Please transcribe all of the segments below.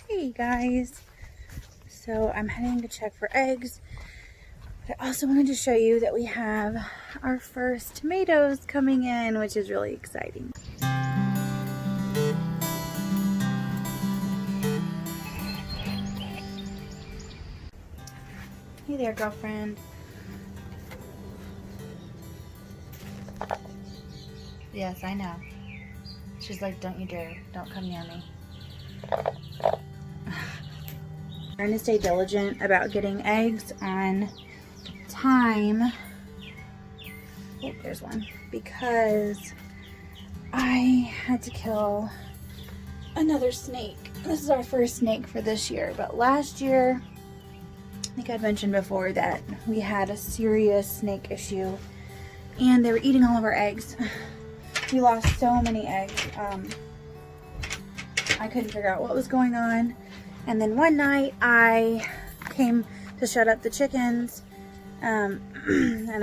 Hey guys, so I'm heading to check for eggs, but I also wanted to show you that we have our first tomatoes coming in, which is really exciting. Hey there, girlfriend. Yes, I know. She's like, don't you dare, don't come near me. Trying to stay diligent about getting eggs on time. Oh, there's one. Because I had to kill another snake. This is our first snake for this year, but last year, I think I'd mentioned before that we had a serious snake issue and they were eating all of our eggs. We lost so many eggs. I couldn't figure out what was going on. And then one night I came to shut up the chickens, and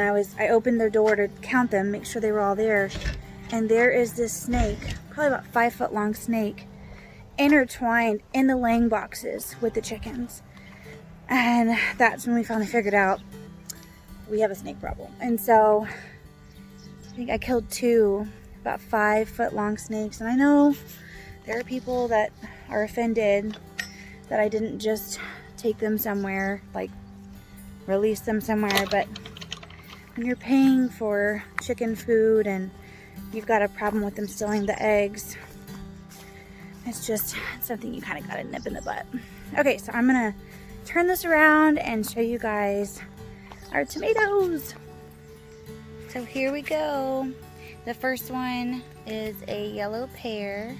I opened their door to count them, make sure they were all there. And there is this snake, probably about 5 foot long snake, intertwined in the laying boxes with the chickens. And that's when we finally figured out we have a snake problem. And so I think I killed 2 about 5 foot long snakes. And I know there are people that are offended that I didn't just take them somewhere, like release them somewhere, but when you're paying for chicken food and you've got a problem with them stealing the eggs, it's just something you kind of gotta nip in the butt. Okay, so I'm gonna turn this around and show you guys our tomatoes. So here we go. The first one is a yellow pear.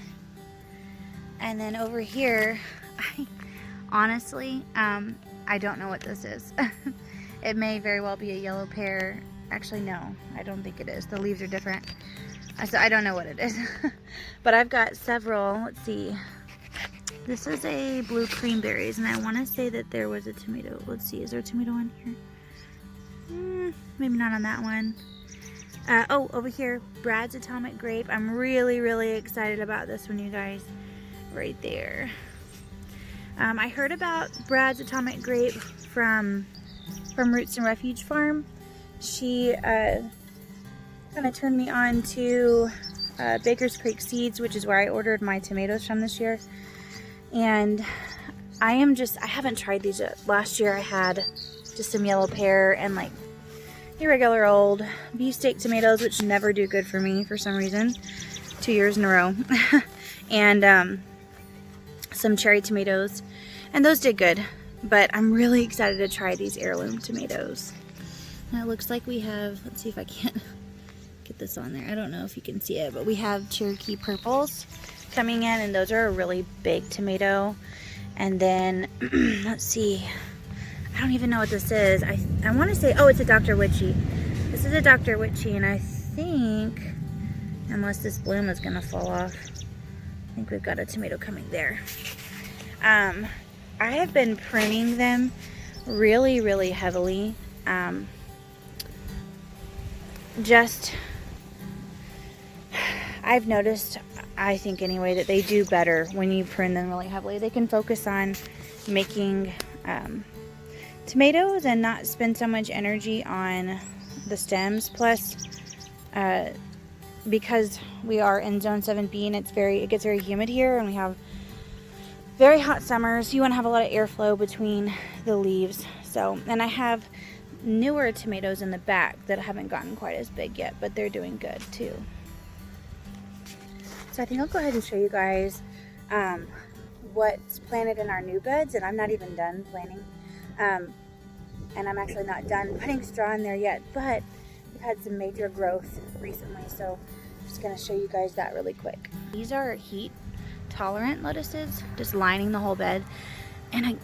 And then over here, honestly, I don't know what this is. It may very well be a yellow pear. Actually, no, I don't think it is. The leaves are different. So I don't know what it is. But I've got several. Let's see. This is a blue creamberries, and I want to say that there was a tomato. Let's see, is there a tomato on here? Maybe not on that one. Oh, over here, Brad's Atomic Grape. I'm really, really excited about this one, you guys. Right there. I heard about Brad's Atomic Grape from Roots and Refuge Farm. She kind of turned me on to Baker's Creek Seeds, which is where I ordered my tomatoes from this year. And I haven't tried these yet. Last year I had just some yellow pear and like irregular old beefsteak tomatoes, which never do good for me for some reason. 2 years in a row. And some cherry tomatoes, and those did good. But I'm really excited to try these heirloom tomatoes. Now it looks like we have, let's see if I can't get this on there. I don't know if you can see it, but we have Cherokee Purples coming in, and those are a really big tomato. And then let's see, I don't even know what this is. I want to say, oh, it's a Dr. Witchy. This is a Dr. Witchy, and I think, unless this bloom is gonna fall off, I think we've got a tomato coming there. I have been pruning them really, really heavily. I've noticed, I think anyway, that they do better when you prune them really heavily. They can focus on making tomatoes and not spend so much energy on the stems. Plus, because we are in zone 7B and it gets very humid here, and we have very hot summers, you want to have a lot of airflow between the leaves. So, and I have newer tomatoes in the back that haven't gotten quite as big yet, but they're doing good too. So I think I'll go ahead and show you guys what's planted in our new beds, and I'm not even done planting. And I'm actually not done putting straw in there yet, but we've had some major growth recently, so I'm just going to show you guys that really quick. These are heat tolerant lettuces, just lining the whole bed. And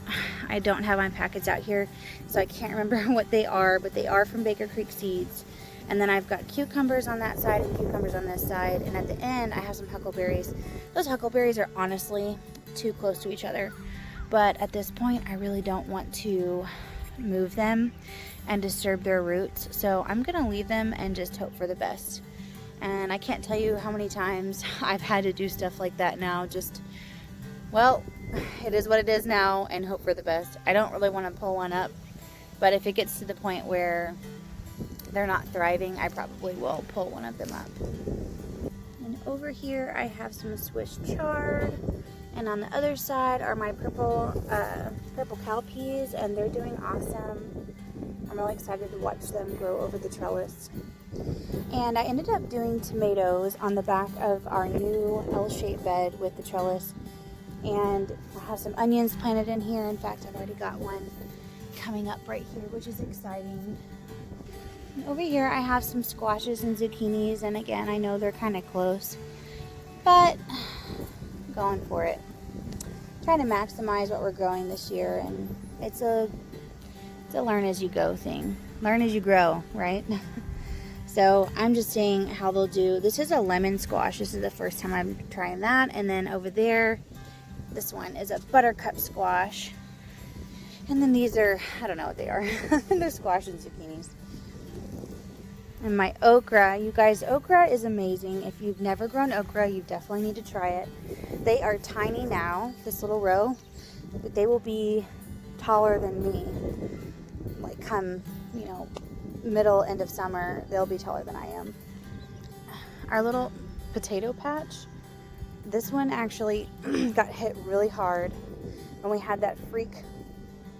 I don't have my packets out here, so I can't remember what they are, but they are from Baker Creek Seeds. And then I've got cucumbers on that side and cucumbers on this side, and at the end I have some huckleberries. Those huckleberries are honestly too close to each other, but at this point I really don't want to move them and disturb their roots, so I'm gonna leave them and just hope for the best. And I can't tell you how many times I've had to do stuff like that now, just, well, it is what it is now and hope for the best. I don't really want to pull one up, but if it gets to the point where they're not thriving, I probably will pull one of them up. And over here I have some Swiss chard, and on the other side are my purple cow peas, and they're doing awesome. I'm really excited to watch them grow over the trellis. And I ended up doing tomatoes on the back of our new L-shaped bed with the trellis. And I have some onions planted in here. In fact, I've already got one coming up right here, which is exciting. And over here I have some squashes and zucchinis, and again, I know they're kind of close, but I'm going for it. Trying to maximize what we're growing this year, and it's a learn as you go thing. Learn as you grow, right? So I'm just seeing how they'll do. This is a lemon squash. This is the first time I'm trying that. And then over there, this one is a buttercup squash. And then these are, I don't know what they are. They're squash and zucchinis. And my okra, you guys, okra is amazing. If you've never grown okra, you definitely need to try it. They are tiny now, this little row, but they will be taller than me. Like come, middle, end of summer, they'll be taller than I am. Our little potato patch, this one actually got hit really hard when we had that freak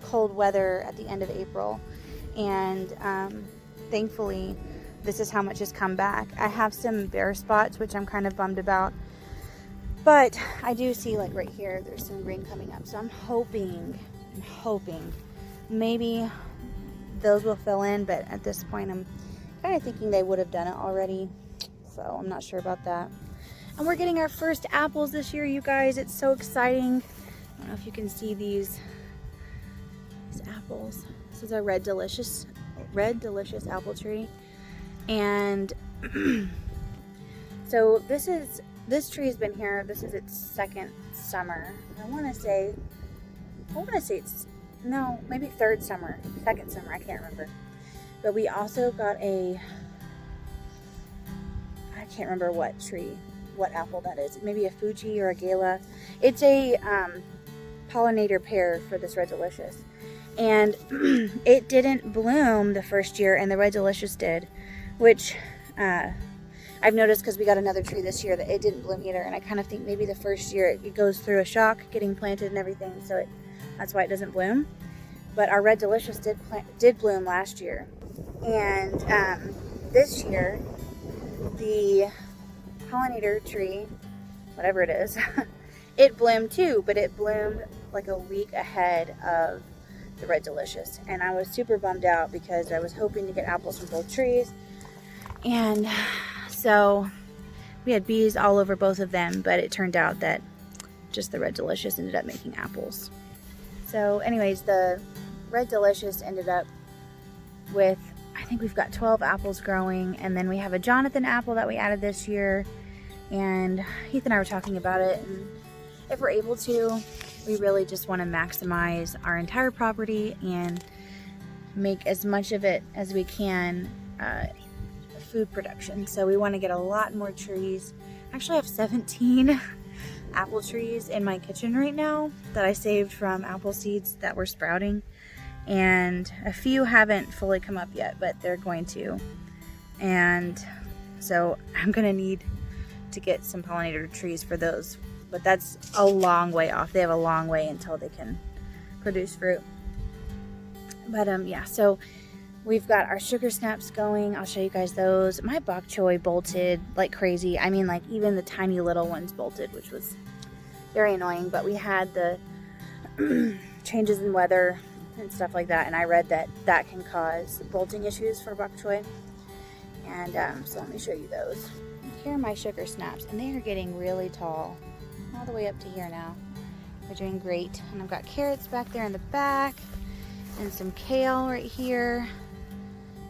cold weather at the end of April. And thankfully, this is how much has come back. I have some bare spots, which I'm kind of bummed about. But I do see, like right here, there's some green coming up. So I'm hoping maybe those will fill in, but at this point I'm kind of thinking they would have done it already, so I'm not sure about that. And we're getting our first apples this year, you guys. It's so exciting. I don't know if you can see these apples. This is a Red Delicious apple tree, and so this tree has been here. This is its second summer. I want to say it's, no, maybe second summer, I can't remember. But we also got I can't remember what apple that is. Maybe a Fuji or a Gala. It's a pollinator pear for this Red Delicious. And it didn't bloom the first year, and the Red Delicious did, which I've noticed because we got another tree this year that it didn't bloom either. And I kind of think maybe the first year it goes through a shock getting planted and everything, so that's why it doesn't bloom. But our Red Delicious did bloom last year. And this year, the pollinator tree, whatever it is, it bloomed too, but it bloomed like a week ahead of the Red Delicious. And I was super bummed out because I was hoping to get apples from both trees. And so we had bees all over both of them, but it turned out that just the Red Delicious ended up making apples. So anyways, the Red Delicious ended up with, I think we've got 12 apples growing, and then we have a Jonathan apple that we added this year, and Heath and I were talking about it, and if we're able to, we really just want to maximize our entire property and make as much of it as we can food production. So we want to get a lot more trees. Actually, I have 17 apple trees in my kitchen right now that I saved from apple seeds that were sprouting, and a few haven't fully come up yet, but they're going to. And so I'm gonna need to get some pollinator trees for those, but that's a long way off. They have a long way until they can produce fruit. But yeah, so we've got our sugar snaps going. I'll show you guys those. My bok choy bolted like crazy. I mean, like even the tiny little ones bolted, which was very annoying. But we had the changes in weather and stuff like that, and I read that that can cause bolting issues for bok choy. And so let me show you those. Here are my sugar snaps, and they are getting really tall, all the way up to here now. They're doing great. And I've got carrots back there in the back, and some kale right here.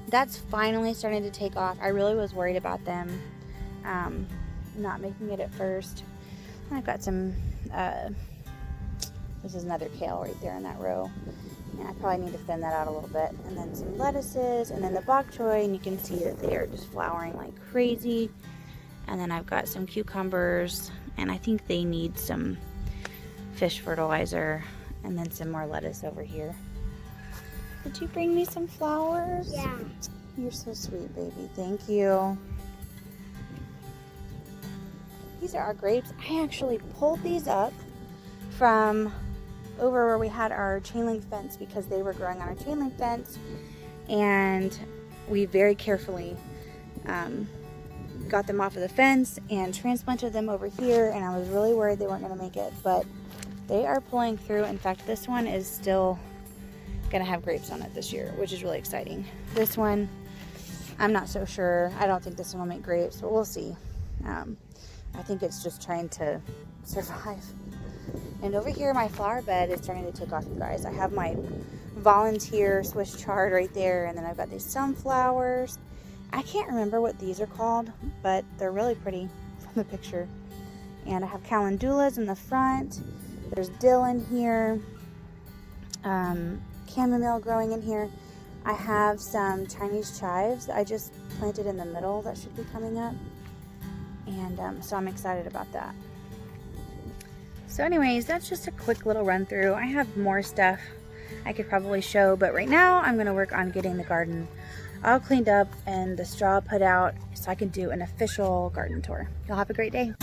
That's finally starting to take off. I really was worried about them not making it at first. And I've got some, this is another kale right there in that row. And I probably need to thin that out a little bit. And then some lettuces, and then the bok choy, and you can see that they are just flowering like crazy. And then I've got some cucumbers, and I think they need some fish fertilizer, and then some more lettuce over here. Did you bring me some flowers? Yeah. You're so sweet, baby. Thank you. These are our grapes. I actually pulled these up from over where we had our chain link fence because they were growing on our chain link fence, and we very carefully got them off of the fence and transplanted them over here, and I was really worried they weren't going to make it, but they are pulling through. In fact, this one is still going to have grapes on it this year, which is really exciting. This one, I'm not so sure. I don't think this one will make grapes, but we'll see. I think it's just trying to survive. And over here, my flower bed is starting to take off, you guys. I have my volunteer Swiss chard right there, and then I've got these sunflowers. I can't remember what these are called, but they're really pretty from the picture. And I have calendulas in the front. There's dill in here. Chamomile growing in here. I have some Chinese chives that I just planted in the middle that should be coming up. And so I'm excited about that. So anyways, that's just a quick little run through. I have more stuff I could probably show, but right now I'm going to work on getting the garden all cleaned up and the straw put out so I can do an official garden tour. Y'all have a great day.